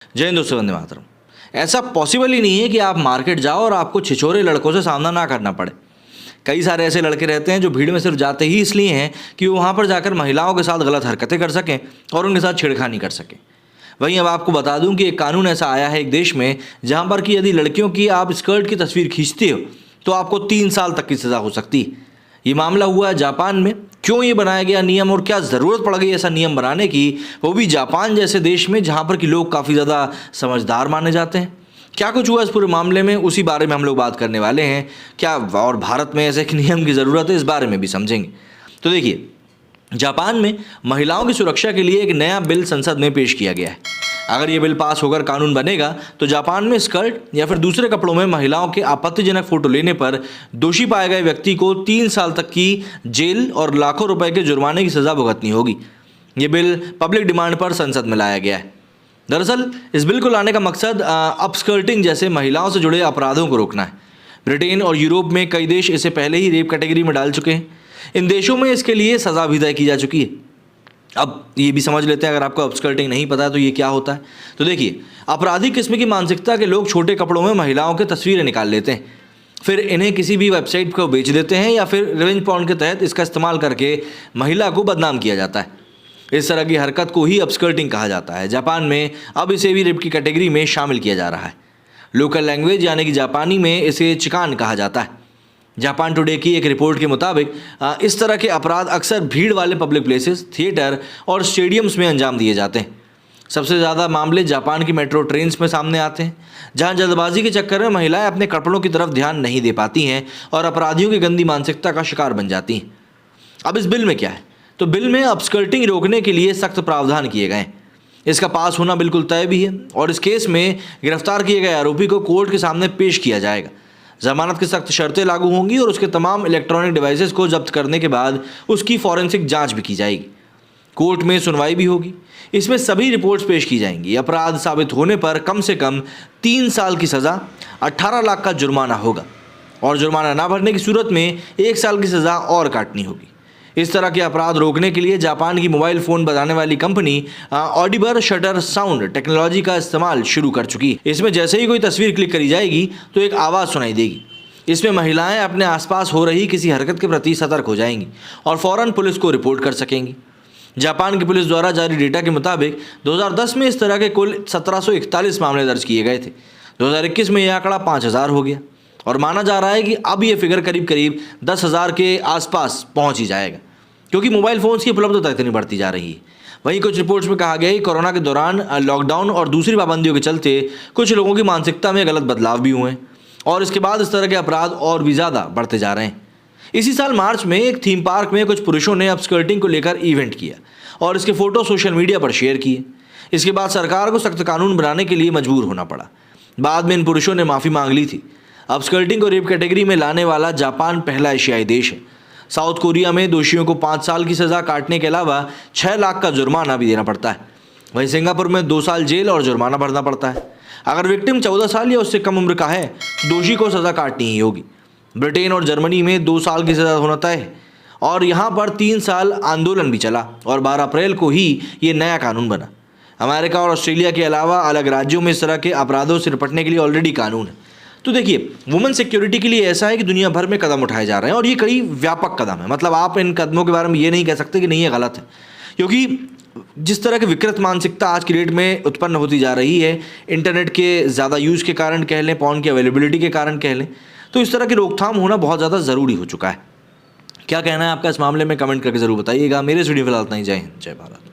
जय हिंद दोस्तों, वंदे मातरम। ऐसा पॉसिबल ही नहीं है कि आप मार्केट जाओ और आपको छिछोरे लड़कों से सामना ना करना पड़े। कई सारे ऐसे लड़के रहते हैं जो भीड़ में सिर्फ जाते ही इसलिए हैं कि वो वहाँ पर जाकर महिलाओं के साथ गलत हरकतें कर सकें और उनके साथ छेड़खानी कर सकें। वहीं अब आपको बता दूं कि एक कानून ऐसा आया है एक देश में जहाँ पर कि यदि लड़कियों की आप स्कर्ट की तस्वीर खींचते हो तो आपको 3 साल तक की सज़ा हो सकती है। ये मामला हुआ है जापान में। क्यों ये बनाया गया नियम और क्या ज़रूरत पड़ गई ऐसा नियम बनाने की, वो भी जापान जैसे देश में जहाँ पर कि लोग काफ़ी ज़्यादा समझदार माने जाते हैं। क्या कुछ हुआ इस पूरे मामले में, उसी बारे में हम लोग बात करने वाले हैं। क्या और भारत में ऐसे एक नियम की ज़रूरत है, इस बारे में भी समझेंगे। तो देखिए, जापान में महिलाओं की सुरक्षा के लिए एक नया बिल संसद में पेश किया गया है। अगर ये बिल पास होकर कानून बनेगा तो जापान में स्कर्ट या फिर दूसरे कपड़ों में महिलाओं के आपत्तिजनक फोटो लेने पर दोषी पाए गए व्यक्ति को 3 साल तक की जेल और लाखों रुपए के जुर्माने की सजा भुगतनी होगी। ये बिल पब्लिक डिमांड पर संसद में लाया गया है। दरअसल इस बिल को लाने का मकसद अपस्कर्टिंग जैसे महिलाओं से जुड़े अपराधों को रोकना है। ब्रिटेन और यूरोप में कई देश इसे पहले ही रेप कैटेगरी में डाल चुके हैं। इन देशों में इसके लिए सज़ा भी तय की जा चुकी है। अब ये भी समझ लेते हैं, अगर आपको अपस्कर्टिंग नहीं पता है तो ये क्या होता है। तो देखिए, आपराधिक किस्म की मानसिकता के लोग छोटे कपड़ों में महिलाओं की तस्वीरें निकाल लेते हैं, फिर इन्हें किसी भी वेबसाइट को बेच देते हैं या फिर रिवेंज पॉर्न के तहत इसका इस्तेमाल करके महिला को बदनाम किया जाता है। इस तरह की हरकत को ही अपस्कर्टिंग कहा जाता है। जापान में अब इसे भी रेप की कैटेगरी में शामिल किया जा रहा है। लोकल लैंग्वेज यानी कि जापानी में इसे चिकान कहा जाता है। जापान टुडे की एक रिपोर्ट के मुताबिक इस तरह के अपराध अक्सर भीड़ वाले पब्लिक प्लेसेस, थिएटर और स्टेडियम्स में अंजाम दिए जाते हैं। सबसे ज़्यादा मामले जापान की मेट्रो ट्रेन्स में सामने आते हैं, जहां जल्दबाजी के चक्कर में महिलाएं अपने कपड़ों की तरफ ध्यान नहीं दे पाती हैं और अपराधियों की गंदी मानसिकता का शिकार बन जाती हैं। अब इस बिल में क्या है, तो बिल में अपस्कर्टिंग रोकने के लिए सख्त प्रावधान किए गए हैं। इसका पास होना बिल्कुल तय भी है और इस केस में गिरफ्तार किए गए आरोपी को कोर्ट के सामने पेश किया जाएगा। जमानत की सख्त शर्तें लागू होंगी और उसके तमाम इलेक्ट्रॉनिक डिवाइसेस को जब्त करने के बाद उसकी फॉरेंसिक जांच भी की जाएगी। कोर्ट में सुनवाई भी होगी। इसमें सभी रिपोर्ट्स पेश की जाएंगी। अपराध साबित होने पर कम से कम 3 साल की सज़ा, 18 लाख का जुर्माना होगा और जुर्माना ना भरने की सूरत में 1 साल की सज़ा और काटनी होगी। इस तरह के अपराध रोकने के लिए जापान की मोबाइल फ़ोन बनाने वाली company Audible shutter sound technology का इस्तेमाल शुरू कर चुकी है। इसमें जैसे ही कोई तस्वीर क्लिक करी जाएगी तो एक आवाज़ सुनाई देगी। इसमें महिलाएं अपने आसपास हो रही किसी हरकत के प्रति सतर्क हो जाएंगी और फ़ौरन पुलिस को रिपोर्ट कर सकेंगी। जापान की पुलिस द्वारा जारी डेटा के मुताबिक 2010 में इस तरह के कुल 1741 मामले दर्ज किए गए थे। 2021 में यह आंकड़ा 5000 हो गया और माना जा रहा है कि अब ये फिगर करीब करीब 10,000 के आसपास पहुंच ही जाएगा, क्योंकि मोबाइल फ़ोन्स की उपलब्धता इतनी बढ़ती जा रही है। वहीं कुछ रिपोर्ट्स में कहा गया है कि कोरोना के दौरान लॉकडाउन और दूसरी पाबंदियों के चलते कुछ लोगों की मानसिकता में गलत बदलाव भी हुए हैं और इसके बाद इस तरह के अपराध और भी ज़्यादा बढ़ते जा रहे हैं। इसी साल मार्च में एक थीम पार्क में कुछ पुरुषों ने अपस्कर्टिंग को लेकर इवेंट किया और इसके फ़ोटो सोशल मीडिया पर शेयर किए। इसके बाद सरकार को सख्त कानून बनाने के लिए मजबूर होना पड़ा। बाद में इन पुरुषों ने माफ़ी मांग ली थी। अपस्कर्टिंग को रेप कैटेगरी में लाने वाला जापान पहला एशियाई देश है। साउथ कोरिया में दोषियों को 5 साल की सज़ा काटने के अलावा 6 लाख का जुर्माना भी देना पड़ता है। वहीं सिंगापुर में 2 साल जेल और जुर्माना भरना पड़ता है। अगर विक्टिम 14 साल या उससे कम उम्र का है तो दोषी को सज़ा काटनी ही होगी। ब्रिटेन और जर्मनी में 2 साल की सज़ा होना तय है और यहाँ पर 3 साल आंदोलन भी चला और 12 अप्रैल को ही ये नया कानून बना। अमेरिका और ऑस्ट्रेलिया के अलावा अलग राज्यों में इस तरह के अपराधों से निपटने के लिए ऑलरेडी कानून है। तो देखिए, वुमेन सिक्योरिटी के लिए ऐसा है कि दुनिया भर में कदम उठाए जा रहे हैं और ये कई व्यापक कदम है। मतलब आप इन कदमों के बारे में ये नहीं कह सकते कि नहीं ये गलत है, क्योंकि जिस तरह की विकृत मानसिकता आज की डेट में उत्पन्न होती जा रही है, इंटरनेट के ज़्यादा यूज़ के कारण कह लें, पॉर्न की अवेलेबिलिटी के कारण कह लें, तो इस तरह की रोकथाम होना बहुत ज़्यादा ज़रूरी हो चुका है। क्या कहना है आपका इस मामले में, कमेंट करके ज़रूर बताइएगा। मेरे इस वीडियो फिलहाल इतना ही। जय हिंद, जय भारत।